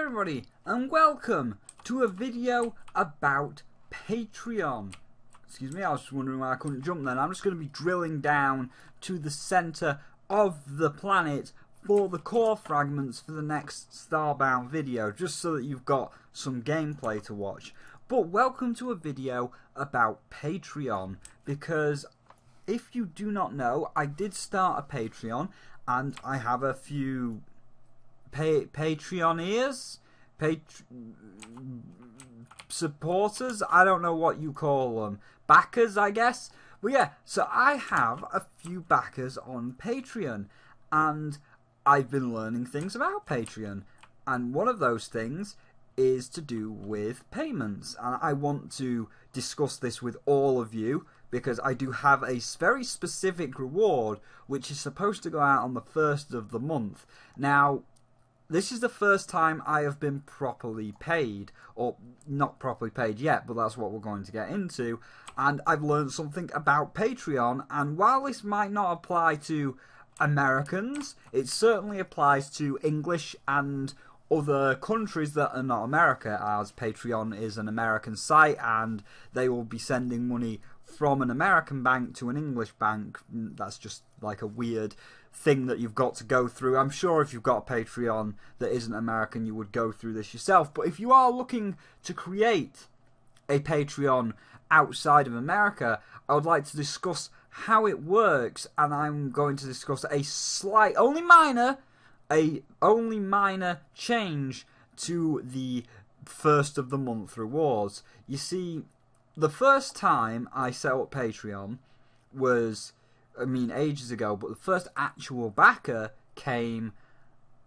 everybody, and welcome to a video about Patreon. Excuse me, I was just wondering why I couldn't jump then. I'm just going to be drilling down to the centre of the planet for the core fragments for the next Starbound video, just so that you've got some gameplay to watch. But welcome to a video about Patreon, because if you do not know, I did start a Patreon, and I have a few Patreoneers, supporters, I don't know what you call them, backers I guess. But yeah, so I have a few backers on Patreon, and I've been learning things about Patreon, and one of those things is to do with payments, and I want to discuss this with all of you because I do have a very specific reward which is supposed to go out on the 1st of the month. Now, this is the first time I have been properly paid, or not properly paid yet, but that's what we're going to get into, and I've learned something about Patreon, and while this might not apply to Americans, it certainly applies to English and other countries that are not America, as Patreon is an American site and they will be sending money from an American bank to an English bank. That's just like a weird thing that you've got to go through. I'm sure if you've got a Patreon that isn't American, you would go through this yourself. But if you are looking to create a Patreon outside of America, I would like to discuss how it works, and I'm going to discuss a slight, only minor change to the first of the month rewards. You see, the first time I set up Patreon was, ages ago, but the first actual backer came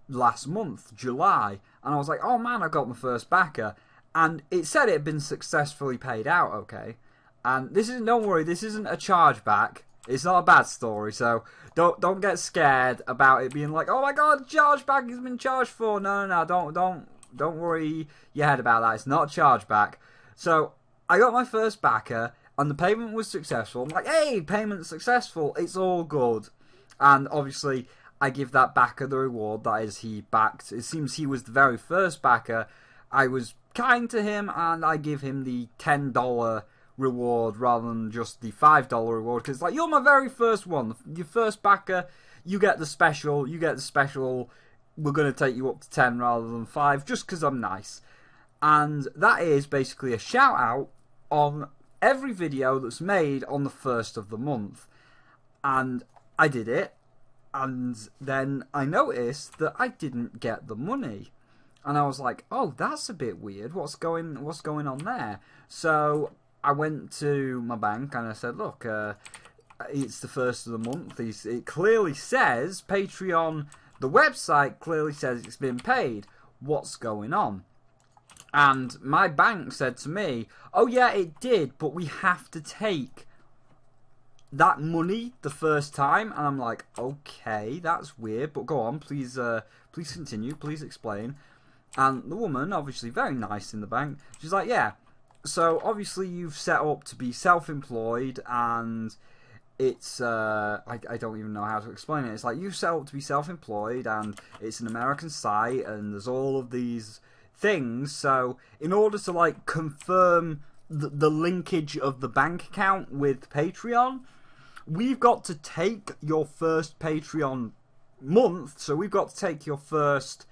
last month, July, and I was like, oh man, I got my first backer, and it said it had been successfully paid out, okay, and don't worry, this isn't a chargeback. It's not a bad story, so don't get scared about it being like, oh my god, chargeback has been charged for. No, don't worry your head about that. It's not a chargeback. So I got my first backer, and the payment was successful. I'm like, hey, payment successful. It's all good. And obviously, I give that backer the reward. That is, he backed. It seems he was the very first backer. I was kind to him, and I give him the $10 reward rather than just the $5 reward, because like, you're my very first one, your first backer, you get the special, we're going to take you up to 10 rather than 5, just because I'm nice. And that is basically a shout out on every video that's made on the 1st of the month. And I did it, and then I noticed that I didn't get the money. And I was like, oh, that's a bit weird, what's going on there? So I went to my bank and I said, look, it's the 1st of the month. It clearly says, Patreon, the website clearly says it's been paid. What's going on? And my bank said to me, oh yeah, it did, but we have to take that money the first time. And I'm like, okay, that's weird, but go on, please continue, please explain. And the woman, obviously very nice in the bank, she's like, yeah, so obviously you've set up to be self-employed, and it's I don't even know how to explain it. It's like you've set up to be self-employed, and it's an American site, and there's all of these things. So in order to like confirm the linkage of the bank account with Patreon, we've got to take your first Patreon month. So we've got to take your first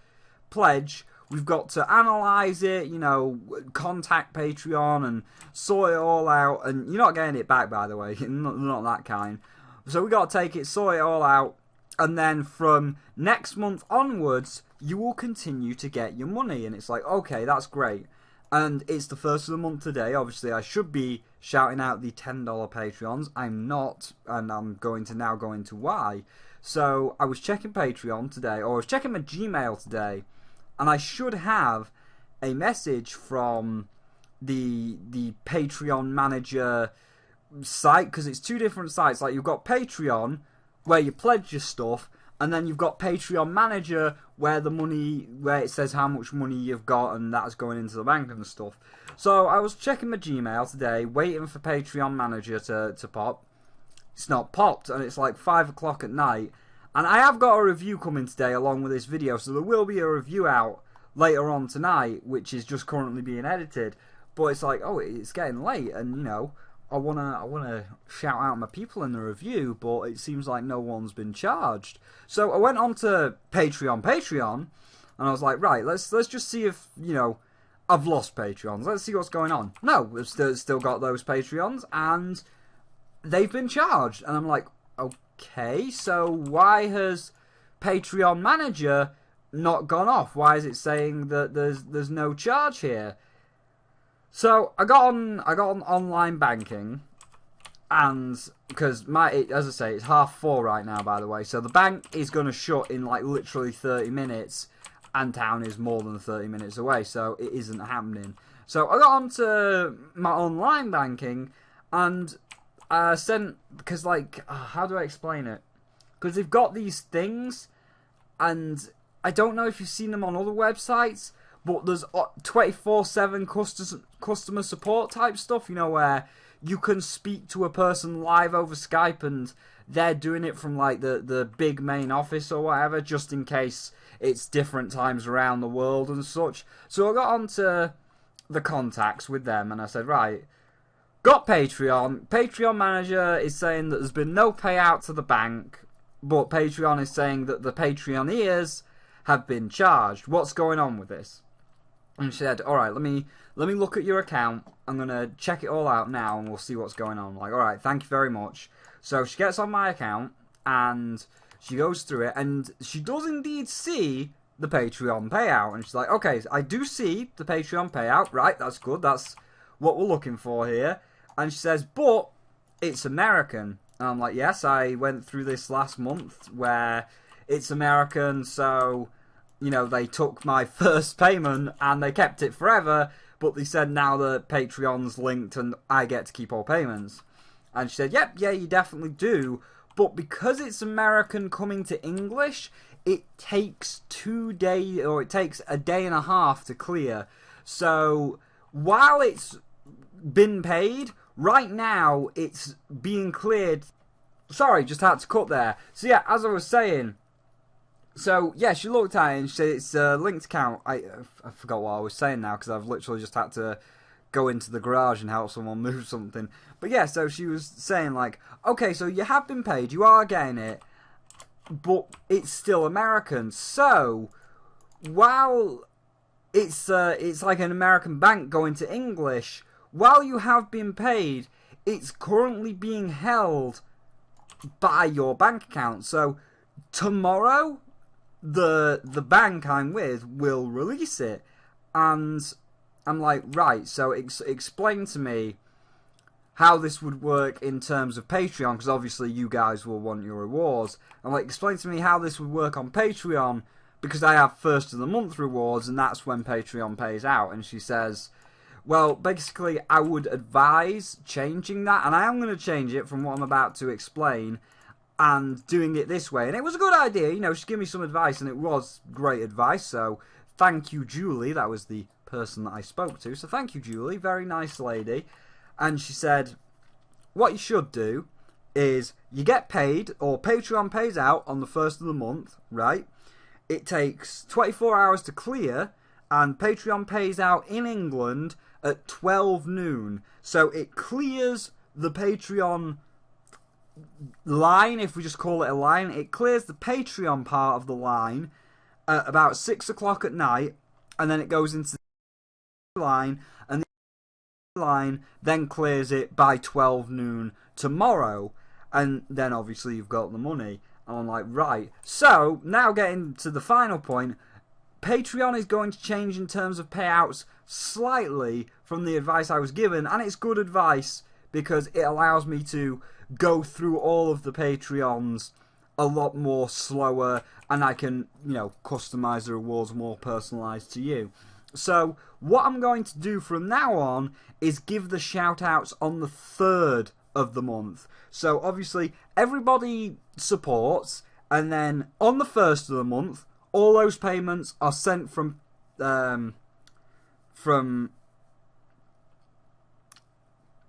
pledge. We've got to analyse it, contact Patreon and sort it all out. And you're not getting it back, by the way. Not that kind. So we've got to take it, sort it all out. And then from next month onwards, you will continue to get your money. And it's like, okay, that's great. And it's the 1st of the month today. Obviously, I should be shouting out the $10 Patreons. I'm not. And I'm going to now go into why. So I was checking Patreon today, or I was checking my Gmail today, and I should have a message from the Patreon manager site, because it's two different sites. Like, you've got Patreon, where you pledge your stuff, and then you've got Patreon manager, where it says how much money you've got, and that's going into the bank and stuff. So I was checking my Gmail today, waiting for Patreon manager to pop. It's not popped, and it's like 5 o'clock at night. And I have got a review coming today along with this video, so there will be a review out later on tonight, which is just currently being edited. But it's like, oh, it's getting late, and you know, I wanna shout out my people in the review, but it seems like no one's been charged. So I went on to Patreon, and I was like, right, let's just see if, you know, I've lost Patreons. Let's see what's going on. No, we've still got those Patreons, and they've been charged. And I'm like, okay, so why has Patreon Manager not gone off? Why is it saying that there's no charge here? So I got on online banking, and because as I say, it's 4:30 right now, by the way. So the bank is going to shut in like literally 30 minutes, and town is more than 30 minutes away, so it isn't happening. So I got onto my online banking, and sent, because like, how do I explain it? Because they've got these things, and I don't know if you've seen them on other websites, but there's 24/7 customer support type stuff, you know, where you can speak to a person live over Skype, and they're doing it from like the big main office or whatever, just in case it's different times around the world and such. So I got onto the contacts with them, and I said, right, got Patreon. Patreon Manager is saying that there's been no payout to the bank, but Patreon is saying that the Patreoneers have been charged. What's going on with this? And she said, all right, let me look at your account. I'm going to check it all out now, and we'll see what's going on. I'm like, all right, thank you very much. So she gets on my account, and she goes through it, and she does indeed see the Patreon payout. And she's like, okay, I do see the Patreon payout. Right, that's good. That's what we're looking for here. And she says, but it's American. And I'm like, yes, I went through this last month where it's American, so, you know, they took my first payment and they kept it forever, but they said now that Patreon's linked and I get to keep all payments. And she said, yep, yeah, you definitely do, but because it's American coming to English, it takes 2 days, or it takes a day and a half to clear. So while it's been paid, right now it's being cleared. Sorry, just had to cut there. So yeah, as I was saying, so yeah, she looked at it and she said it's a linked account. I forgot what I was saying now, because I've literally just had to go into the garage and help someone move something. But yeah, so she was saying like, okay, so you have been paid, you are getting it, but it's still American. So while it's like an American bank going to English, while you have been paid, it's currently being held by your bank account. So tomorrow, the bank I'm with will release it. And I'm like, right, so explain to me how this would work in terms of Patreon, because obviously you guys will want your rewards. I'm like, explain to me how this would work on Patreon, because I have first of the month rewards, and that's when Patreon pays out. And she says, well, basically, I would advise changing that, and I am going to change it from what I'm about to explain, and doing it this way. And it was a good idea, you know, she gave me some advice, and it was great advice, so thank you, Julie. That was the person that I spoke to, so thank you, Julie, very nice lady. And she said, what you should do is you get paid, or Patreon pays out on the first of the month, right? It takes 24 hours to clear, and Patreon pays out in England at 12 noon. So it clears the Patreon line, if we just call it a line. It clears the Patreon part of the line at about 6 o'clock at night, and then it goes into the line, and the line then clears it by 12 noon tomorrow, and then obviously you've got the money. And I'm like, right. So, now getting to the final point, Patreon is going to change in terms of payouts slightly from the advice I was given, and it's good advice because it allows me to go through all of the Patreons a lot more slower, and I can, you know, customize the rewards more personalized to you. So what I'm going to do from now on is give the shout outs on the 3rd of the month. So obviously everybody supports, and then on the 1st of the month all those payments are sent from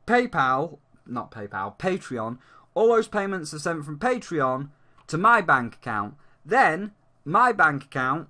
PayPal, not PayPal, Patreon. All those payments are sent from Patreon to my bank account. Then my bank account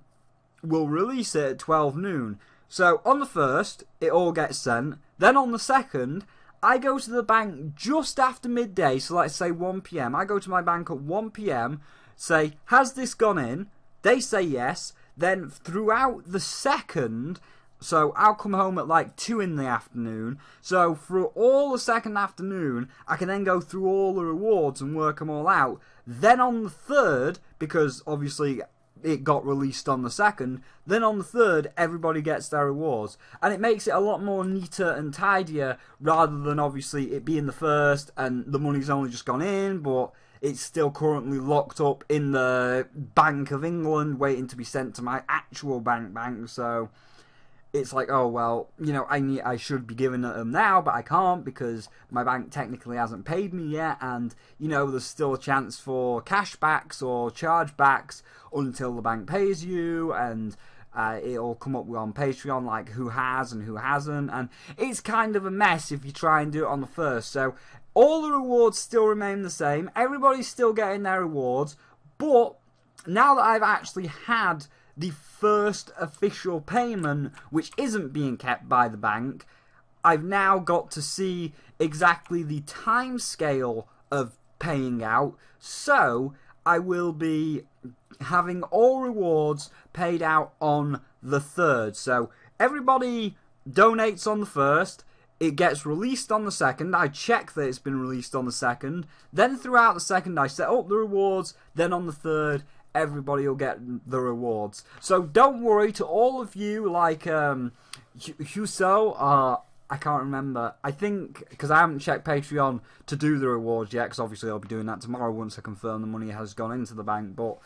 will release it at 12 noon. So on the 1st, it all gets sent. Then on the 2nd, I go to the bank just after midday, so let's say 1 PM. I go to my bank at 1 PM, say, has this gone in? They say yes. Then throughout the 2nd, so I'll come home at like 2 in the afternoon. So for all the 2nd afternoon, I can then go through all the rewards and work them all out. Then on the 3rd, because obviously it got released on the 2nd, then on the 3rd everybody gets their rewards, and it makes it a lot more neater and tidier rather than obviously it being the 1st and the money's only just gone in but it's still currently locked up in the Bank of England waiting to be sent to my actual bank. So it's like, oh well, you know, I should be giving it them now, but I can't because my bank technically hasn't paid me yet, and you know, there's still a chance for cashbacks or chargebacks until the bank pays you, and it'll come up on Patreon like who has and who hasn't, and it's kind of a mess if you try and do it on the 1st. So all the rewards still remain the same, everybody's still getting their rewards, but now that I've actually had the first official payment, which isn't being kept by the bank, I've now got to see exactly the time scale of paying out. So I will be having all rewards paid out on the 3rd. So everybody donates on the 1st. It gets released on the 2nd. I check that it's been released on the 2nd. Then throughout the 2nd, I set up the rewards. Then on the 3rd, everybody will get the rewards. So don't worry, to all of you like Huso, I can't remember. I think, because I haven't checked Patreon to do the rewards yet, because obviously I'll be doing that tomorrow once I confirm the money has gone into the bank. But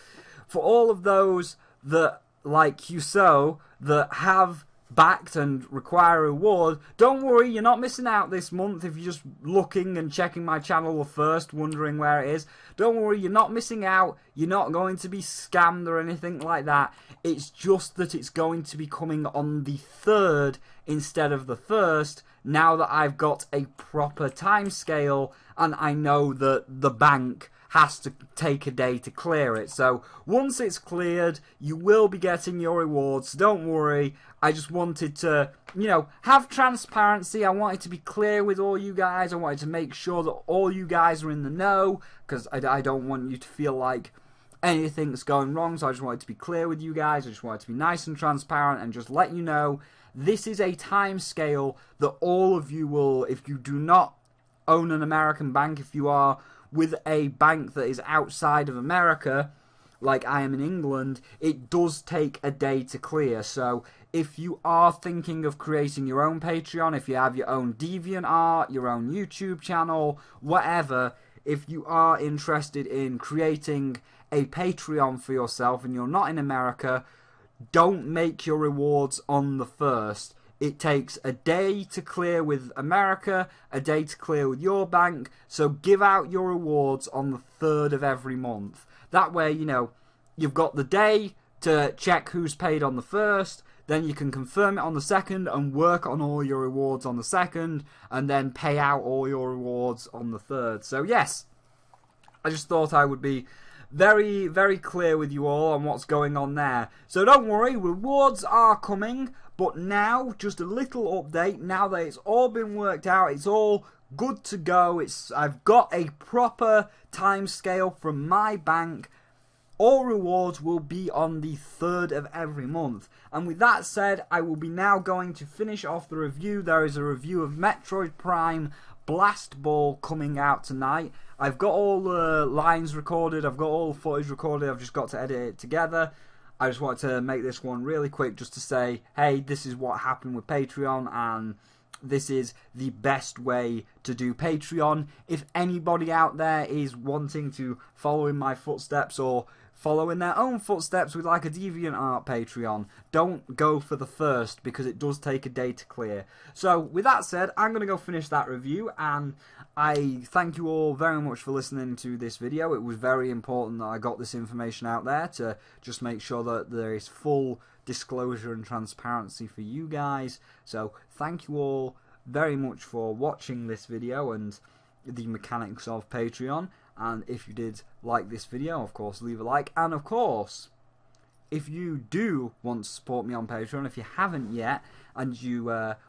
for all of those that, like Huso, that have backed and require a reward, don't worry, you're not missing out this month if you're just looking and checking my channel first, wondering where it is. Don't worry, you're not missing out, you're not going to be scammed or anything like that. It's just that it's going to be coming on the 3rd instead of the 1st, now that I've got a proper time scale and I know that the bank has to take a day to clear it. So once it's cleared, you will be getting your rewards. Don't worry. I just wanted to, you know, have transparency. I wanted to be clear with all you guys. I wanted to make sure that all you guys are in the know, because I don't want you to feel like anything's going wrong. So I just wanted to be clear with you guys. I just wanted to be nice and transparent and just let you know this is a time scale that all of you will, if you do not own an American bank, if you are with a bank that is outside of America, like I am in England, it does take a day to clear. So if you are thinking of creating your own Patreon, if you have your own DeviantArt, your own YouTube channel, whatever, if you are interested in creating a Patreon for yourself and you're not in America, don't make your rewards on the 1st. It takes a day to clear with America, a day to clear with your bank, so give out your rewards on the 3rd of every month. That way, you know, you've got the day to check who's paid on the 1st, then you can confirm it on the 2nd and work on all your rewards on the 2nd, and then pay out all your rewards on the 3rd. So yes, I just thought I would be very, very clear with you all on what's going on there. So don't worry, rewards are coming. But now, just a little update, now that it's all been worked out, it's all good to go, I've got a proper time scale from my bank, all rewards will be on the 3rd of every month. And with that said, I will be now going to finish off the review. There is a review of Metroid Prime Blast Ball coming out tonight. I've got all the lines recorded, I've got all the footage recorded, I've just got to edit it together. I just wanted to make this one really quick just to say, hey, this is what happened with Patreon and this is the best way to do Patreon. If anybody out there is wanting to follow in my footsteps or follow in their own footsteps with like a DeviantArt Patreon, don't go for the 1st because it does take a day to clear. So with that said, I'm going to go finish that review, and I thank you all very much for listening to this video. It was very important that I got this information out there to just make sure that there is full disclosure and transparency for you guys. So thank you all very much for watching this video and the mechanics of Patreon. And if you did like this video, of course, leave a like. And of course, if you do want to support me on Patreon, if you haven't yet, and you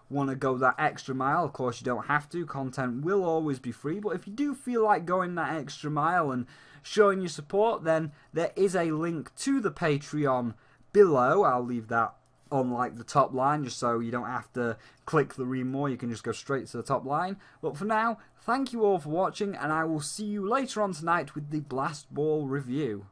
want to go that extra mile, of course you don't have to. Content will always be free, but if you do feel like going that extra mile and showing your support, then there is a link to the Patreon below. I'll leave that on like the top line, just so you don't have to click the read more. You can just go straight to the top line. But for now, thank you all for watching, and I will see you later on tonight with the Blast Ball review.